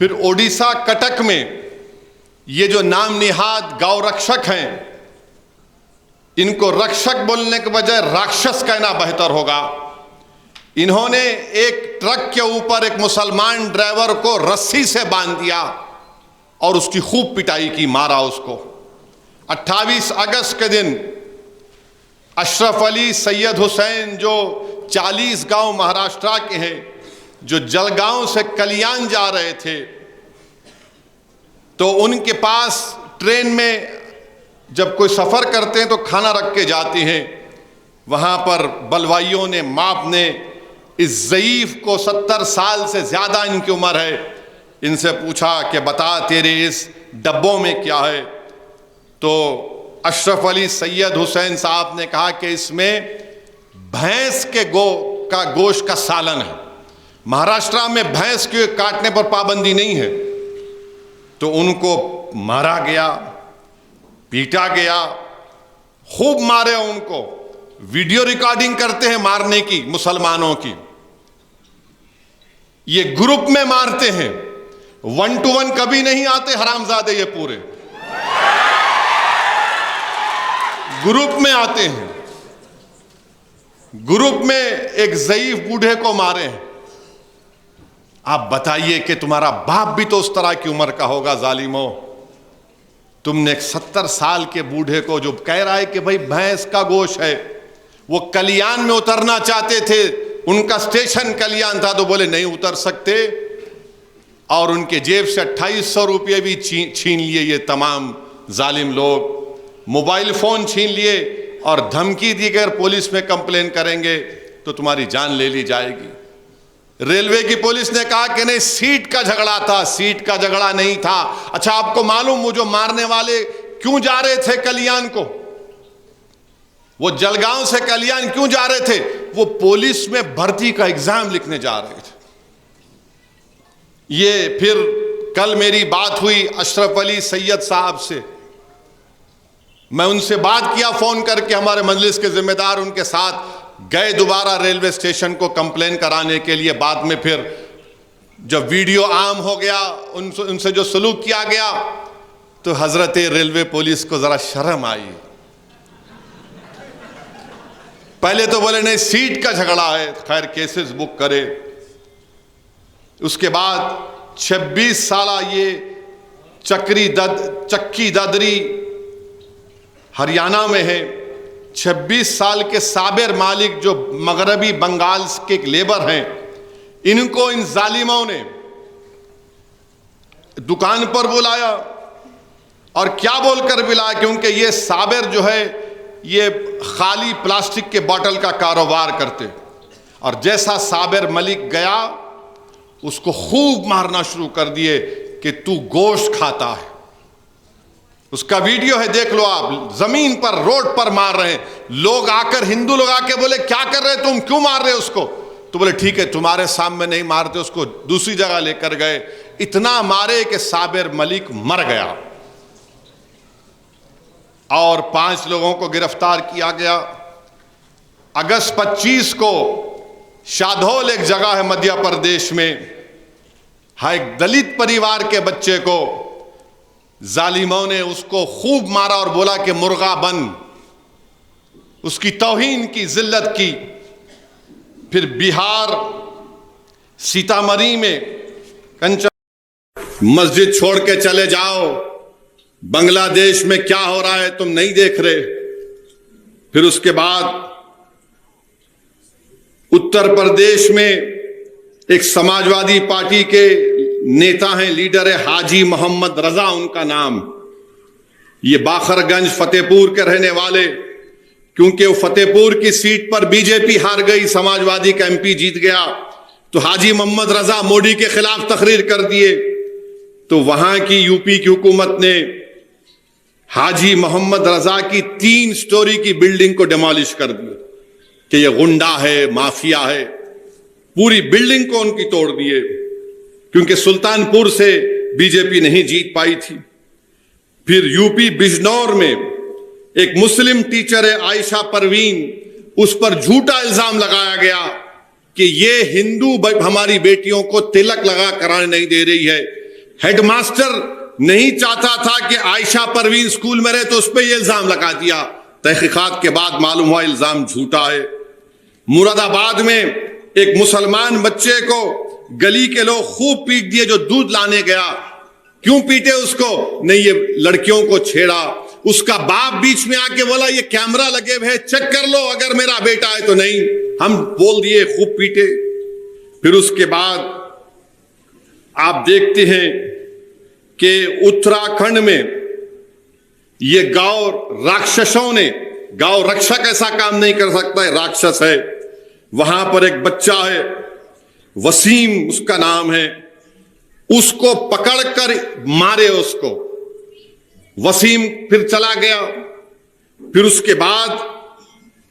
फिर ओडिशा कटक में ये जो नाम निहाद गौ रक्षक हैं, इनको रक्षक बोलने के बजाय राक्षस कहना बेहतर होगा। इन्होंने एक ट्रक के ऊपर एक मुसलमान ड्राइवर को रस्सी से बांध दिया और उसकी खूब पिटाई की, मारा उसको। 28 अगस्त के दिन अशरफ अली सैयद हुसैन जो 40 गांव महाराष्ट्र के हैं, जो जलगांव से कल्याण जा रहे थे, तो उनके पास ट्रेन में जब कोई सफ़र करते हैं तो खाना रख के जाते हैं। वहाँ पर बलवाइयों ने, माप ने इस ज़ईफ़ को 70 साल से ज़्यादा इनकी उम्र है, इनसे पूछा कि बता तेरे इस डब्बों में क्या है। तो अशरफ अली सैयद हुसैन साहब ने कहा कि इसमें भैंस के गोश्त का सालन है। महाराष्ट्र में भैंस के काटने पर पाबंदी नहीं है। तो उनको मारा गया, पीटा गया, खूब मारे उनको। वीडियो रिकॉर्डिंग करते हैं मारने की, मुसलमानों की। ये ग्रुप में मारते हैं, 1 to 1 कभी नहीं आते हरामजादे, ये पूरे ग्रुप में आते हैं। ग्रुप में एक ज़ईफ बूढ़े को मारे हैं। आप बताइए कि तुम्हारा बाप भी तो उस तरह की उम्र का होगा जालिमो। तुमने एक 70 साल के बूढ़े को, जो कह रहा है कि भाई भैंस का गोश्त है, वो कल्याण में उतरना चाहते थे, उनका स्टेशन कल्याण था, तो बोले नहीं उतर सकते, और उनके जेब से 2800 रुपये भी छीन लिए ये तमाम जालिम लोग। मोबाइल फ़ोन छीन लिए और धमकी दी कि अगर पुलिस में कंप्लेन करेंगे तो तुम्हारी जान ले ली जाएगी। रेलवे की पुलिस ने कहा कि नहीं, सीट का झगड़ा था, सीट का झगड़ा नहीं था। अच्छा, आपको मालूम वो जो मारने वाले क्यों जा रहे थे कल्याण को? वो जलगांव से कल्याण क्यों जा रहे थे? वो पुलिस में भर्ती का एग्जाम लिखने जा रहे थे। ये फिर कल मेरी बात हुई अशरफ अली सैयद साहब से। मैं उनसे बात किया फ़ोन करके, हमारे मजलिस के जिम्मेदार उनके साथ गए दोबारा रेलवे स्टेशन को कंप्लेन कराने के लिए। बाद में फिर जब वीडियो आम हो गया, उनसे जो सलूक किया गया, तो हजरत रेलवे पुलिस को ज़रा शर्म आई। पहले तो बोले नहीं, सीट का झगड़ा है, खैर केसेस बुक करे। उसके बाद 26 साला ये चक्की दादरी हरियाणा में है। 26 साल के साबिर मालिक जो मगरबी बंगाल के लेबर हैं, इनको इन जालिमों ने दुकान पर बुलाया और क्या बोलकर बुलाया, क्योंकि ये साबिर जो है ये खाली प्लास्टिक के बोतल का कारोबार करते। और जैसा साबिर मलिक गया, उसको खूब मारना शुरू कर दिए कि तू गोश्त खाता है। उसका वीडियो है, देख लो आप। जमीन पर, रोड पर मार रहे हैं लोग। आकर हिंदू लोग आके बोले क्या कर रहे तुम, क्यों मार रहे उसको? तो बोले ठीक है, तुम्हारे सामने नहीं मारते, उसको दूसरी जगह लेकर गए। इतना मारे कि साबिर मलिक मर गया और 5 लोगों को गिरफ्तार किया गया। अगस्त 25 को शाधोल एक जगह है मध्य प्रदेश में, हाँ, एक दलित परिवार के बच्चे को जालिमों ने उसको खूब मारा और बोला कि मुर्गा बन, उसकी तौहीन की, जिल्लत की। फिर बिहार सीतामढ़ी में कंचन मस्जिद छोड़ के चले जाओ, बांग्लादेश में क्या हो रहा है तुम नहीं देख रहे। फिर उसके बाद उत्तर प्रदेश में एक समाजवादी पार्टी के नेता हैं, लीडर है हाजी मोहम्मद रजा उनका नाम। ये बाखरगंज फतेहपुर के रहने वाले, क्योंकि वो फतेहपुर की सीट पर बीजेपी हार गई, समाजवादी का एमपी जीत गया, तो हाजी मोहम्मद रजा मोदी के खिलाफ तकरीर कर दिए। तो वहां की यूपी की हुकूमत ने हाजी मोहम्मद रजा की 3 स्टोरी की बिल्डिंग को डिमोलिश कर दिया कि ये गुंडा है, माफिया है। पूरी बिल्डिंग को उनकी तोड़ दिए, क्योंकि सुल्तानपुर से बीजेपी नहीं जीत पाई थी। फिर यूपी बिजनौर में एक मुस्लिम टीचर है आयशा परवीन, उस पर झूठा इल्जाम लगाया गया कि ये हिंदू हमारी बेटियों को तिलक लगा कराने नहीं दे रही है। हेडमास्टर नहीं चाहता था कि आयशा परवीन स्कूल में रहे, तो उस पर यह इल्जाम लगा दिया। तहकीकात के बाद मालूम हुआ इल्जाम झूठा है। मुरादाबाद में एक मुसलमान बच्चे को गली के लोग खूब पीट दिए जो दूध लाने गया। क्यों पीटे उसको? नहीं, ये लड़कियों को छेड़ा। उसका बाप बीच में आके बोला ये कैमरा लगे हुए, चेक कर लो अगर मेरा बेटा है तो। नहीं, हम बोल दिए, खूब पीटे। फिर उसके बाद आप देखते हैं कि उत्तराखंड में ये गांव राक्षसों ने, गांव रक्षक ऐसा काम नहीं कर सकता है, राक्षस है। वहां पर एक बच्चा है, वसीम उसका नाम है, उसको पकड़कर मारे उसको। वसीम फिर चला गया। फिर उसके बाद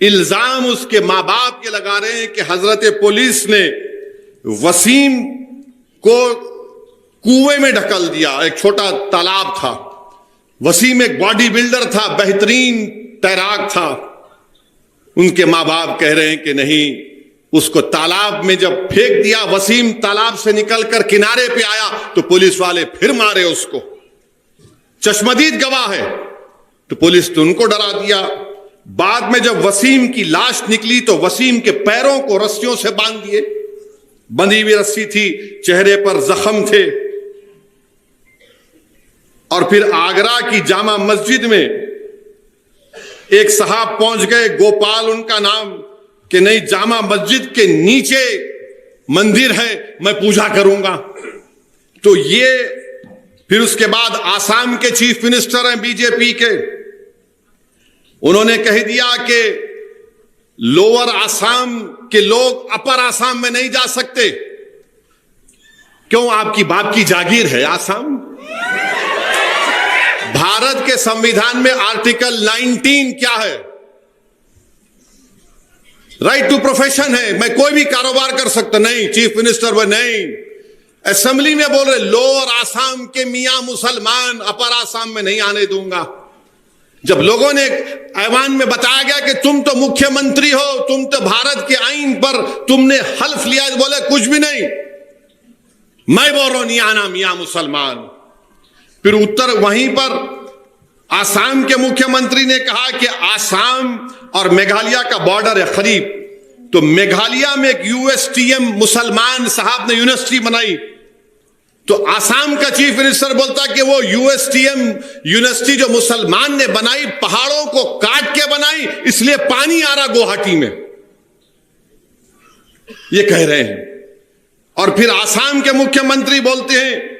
इल्जाम उसके मां बाप के लगा रहे हैं कि हजरत पुलिस ने वसीम को कुएं में ढकल दिया। एक छोटा तालाब था। वसीम एक बॉडी बिल्डर था, बेहतरीन तैराक था। उनके मां बाप कह रहे हैं कि नहीं, उसको तालाब में जब फेंक दिया, वसीम तालाब से निकलकर किनारे पे आया तो पुलिस वाले फिर मारे उसको। चश्मदीद गवाह है, तो पुलिस ने उनको डरा दिया। बाद में जब वसीम की लाश निकली तो वसीम के पैरों को रस्सियों से बांध दिए। बंधी हुई रस्सी थी, चेहरे पर जख्म थे। और फिर आगरा की जामा मस्जिद में एक साहब पहुंच गए, गोपाल उनका नाम, कि नहीं, जामा मस्जिद के नीचे मंदिर है, मैं पूजा करूंगा। तो ये फिर उसके बाद आसाम के चीफ मिनिस्टर हैं बीजेपी के, उन्होंने कह दिया कि लोअर आसाम के लोग अपर आसाम में नहीं जा सकते। क्यों? आपकी बाप की जागीर है आसाम। भारत के संविधान में आर्टिकल 19 क्या है? राइट टू प्रोफेशन है, मैं कोई भी कारोबार कर सकता। नहीं, चीफ मिनिस्टर वो नहीं। असेंबली में बोल रहे लोअर आसाम के मियां मुसलमान अपर आसाम में नहीं आने दूंगा। जब लोगों ने ऐवान में बताया गया कि तुम तो मुख्यमंत्री हो, तुम तो भारत के आईन पर तुमने हल्फ लिया, बोले कुछ भी नहीं, मैं बोल रहा हूं नहीं आना मियां मुसलमान। फिर उत्तर वहीं पर आसाम के मुख्यमंत्री ने कहा कि आसाम और मेघालय का बॉर्डर है करीब, तो मेघालय में एक यूएसटीएम मुसलमान साहब ने यूनिवर्सिटी बनाई। तो आसाम का चीफ मिनिस्टर बोलता कि वो यूएसटीएम यूनिवर्सिटी जो मुसलमान ने बनाई, पहाड़ों को काट के बनाई, इसलिए पानी आ रहा गुवाहाटी में, ये कह रहे हैं। और फिर आसाम के मुख्यमंत्री बोलते हैं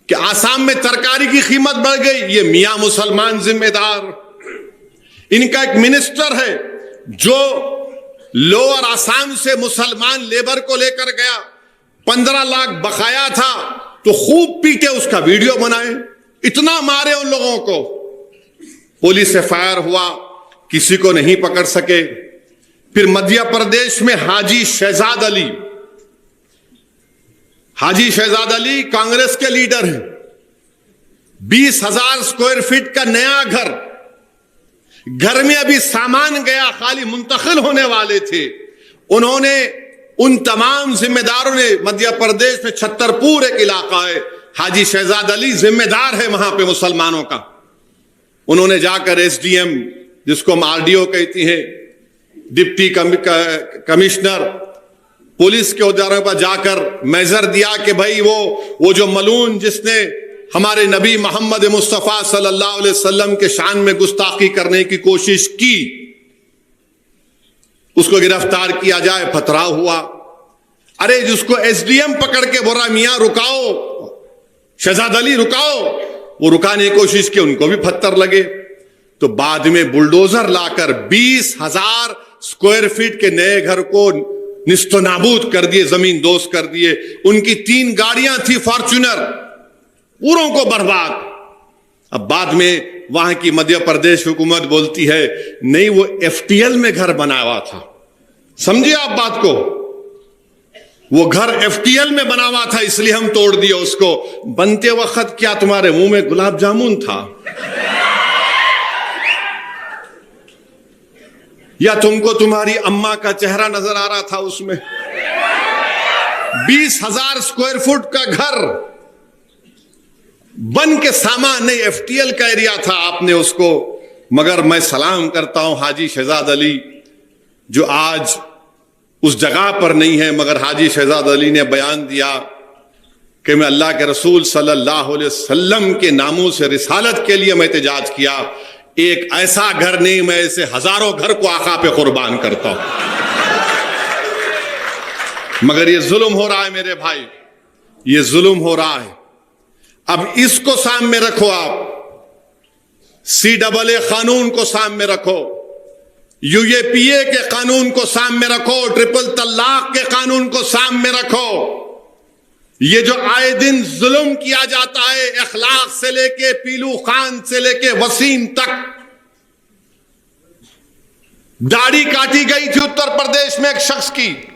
कि आसाम में तरकारी की कीमत बढ़ गई, ये मियां मुसलमान जिम्मेदार। इनका एक मिनिस्टर है जो लोअर आसाम से मुसलमान लेबर को लेकर गया, 15 लाख बकाया था, तो खूब पीटे, उसका वीडियो बनाए, इतना मारे उन लोगों को। पुलिस से फायर हुआ, किसी को नहीं पकड़ सके। फिर मध्य प्रदेश में हाजी शहजाद अली, हाजी शहजाद अली कांग्रेस के लीडर हैं। 20,000 स्क्वायर फीट का नया घर में अभी सामान गया, खाली मुंतकिल होने वाले थे। उन्होंने, उन तमाम जिम्मेदारों ने, मध्य प्रदेश में छतरपुर एक इलाका है, हाजी शहजाद अली जिम्मेदार है वहां पे मुसलमानों का। उन्होंने जाकर एसडीएम, जिसको हम आरडीओ कहती हैं, डिप्टी कमिश्नर, पुलिस के उदाहरण पर जाकर मेजर दिया कि भाई वो जो मलून जिसने हमारे नबी मोहम्मद मुस्तफ़ा सल्लल्लाहु अलैहि वसल्लम के शान में गुस्ताखी करने की कोशिश की, उसको गिरफ्तार किया जाए। पथराव हुआ। अरे जिसको एसडीएम पकड़ के बोला मियां रुकाओ, शहजाद अली रुकाओ, वो रुकाने की कोशिश की, उनको भी पत्थर लगे। तो बाद में बुलडोजर लाकर 20,000 स्क्वायर फीट के नए घर को निस्तो नाबूद कर दिए, जमीन दोस्त कर दिए। उनकी 3 गाड़ियां थी फॉर्च्यूनर, पूरों को बर्बाद। अब बाद में वहां की मध्य प्रदेश हुकूमत बोलती है नहीं, वो एफटीएल में घर बना हुआ था। समझिए आप बात को, वो घर एफटीएल में बना हुआ था, इसलिए हम तोड़ दिए उसको। बनते वक्त क्या तुम्हारे मुंह में गुलाब जामुन था, या तुमको तुम्हारी अम्मा का चेहरा नजर आ रहा था उसमें? 20,000 स्क्वायर फुट का घर बन के सामान नहीं, FTL का एरिया था, आपने उसको, मगर मैं सलाम करता हूं हाजी शहजाद अली जो आज उस जगह पर नहीं है, मगर हाजी शहजाद अली ने बयान दिया कि मैं अल्लाह के रसूल सल्लल्लाहु अलैहि वसल्लम के नामों से रिसालत के लिए मैं एहतजाज किया। एक ऐसा घर नहीं, मैं ऐसे हजारों घर को आका पे कुर्बान करता हूं। मगर ये जुल्म हो रहा है मेरे भाई, ये जुल्म हो रहा है। अब इसको सामने रखो, आप CAA कानून को सामने रखो, UAPA के कानून को सामने रखो, ट्रिपल तलाक के कानून को सामने रखो। ये जो आए दिन जुल्म किया जाता है, अखलाक से लेके पीलू खान से लेके वसीम तक, दाढ़ी काटी गई थी उत्तर प्रदेश में एक शख्स की,